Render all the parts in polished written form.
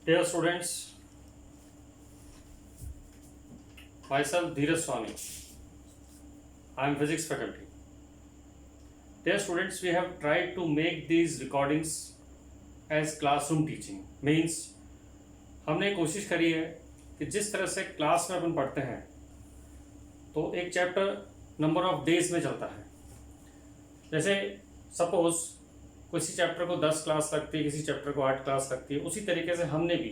Dear students, myself Dheeraj Swami. I am physics faculty. Dear students, we have tried to make these recordings as classroom teaching. Means हमने कोशिश करी है कि जिस तरह से क्लास में अपन पढ़ते हैं तो एक चैप्टर नंबर ऑफ डेज में चलता है. जैसे सपोज किसी चैप्टर को 10 क्लास लगती है, किसी चैप्टर को 8 क्लास लगती है, उसी तरीके से हमने भी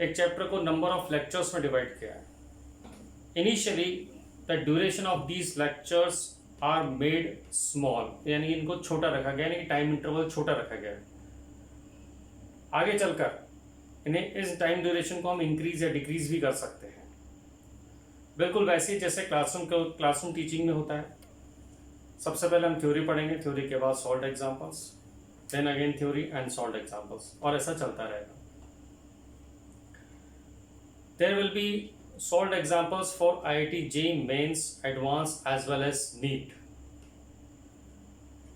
एक चैप्टर को नंबर ऑफ लेक्चर्स में डिवाइड किया है. Initially the duration of these lectures are made small, यानी इनको छोटा रखा गया, यानी कि टाइम इंटरवल छोटा रखा गया है. आगे चलकर इन्हें इस टाइम ड्यूरेशन को हम इंक्रीज या डिक्रीज भी कर सकते हैं, बिल्कुल वैसे ही जैसे क्लासरूम टीचिंग में होता है. सबसे पहले हम थ्योरी पढ़ेंगे, थ्योरी के बाद solved examples, then again theory and solved examples, और ऐसा चलता रहेगा. There will be solved examples for IIT JEE Mains, Advanced as well as NEET.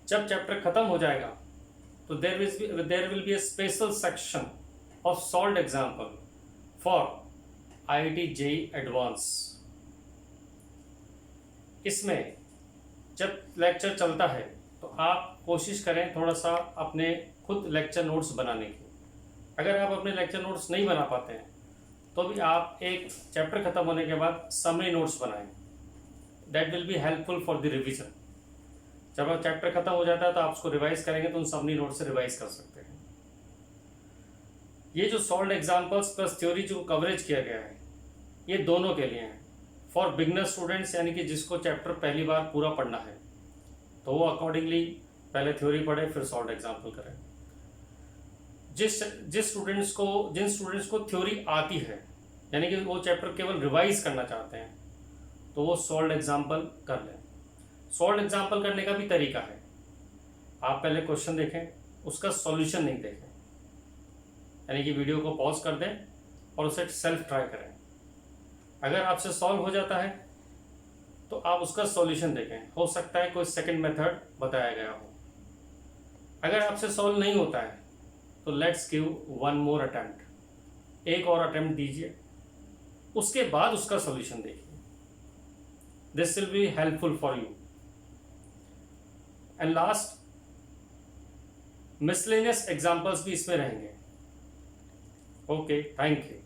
जब चैप्टर खत्म हो जाएगा तो there will be a special section of solved example for IIT JEE Advanced. इसमें जब लेक्चर चलता है तो आप कोशिश करें थोड़ा सा अपने खुद लेक्चर नोट्स बनाने की. अगर आप अपने लेक्चर नोट्स नहीं बना पाते हैं तो भी आप एक चैप्टर ख़त्म होने के बाद समरी नोट्स बनाएं. That will be helpful for the revision. जब आप चैप्टर ख़त्म हो जाता है तो आप उसको रिवाइज करेंगे तो उन समरी नोट से रिवाइज कर सकते हैं. ये जो सॉल्व्ड एग्जाम्पल्स प्लस थ्योरी जो कवरेज किया गया है ये दोनों के लिए हैं. फॉर बिगनर स्टूडेंट्स, यानी कि जिसको चैप्टर पहली बार पूरा पढ़ना है तो वो अकॉर्डिंगली पहले थ्योरी पढ़े फिर सॉल्व्ड एग्जाम्पल करें. जिन स्टूडेंट्स को थ्योरी आती है, यानी कि वो चैप्टर केवल रिवाइज करना चाहते हैं, तो वो सॉल्व्ड एग्जाम्पल कर लें. सॉल्व्ड एग्जाम्पल करने का भी तरीका है. आप पहले क्वेश्चन देखें, उसका सॉल्यूशन नहीं देखें, यानी कि वीडियो को पॉज कर दें और उसे सेल्फ ट्राई करें. अगर आपसे सॉल्व हो जाता है तो आप उसका सॉल्यूशन देखें. हो सकता है कोई सेकंड मेथड बताया गया हो. अगर आपसे सॉल्व नहीं होता है तो let's give one more attempt. एक और अटेम्प्ट दीजिए, उसके बाद उसका सॉल्यूशन देखिए. This will be helpful for you. And last, miscellaneous examples भी इसमें रहेंगे. Okay, thank you.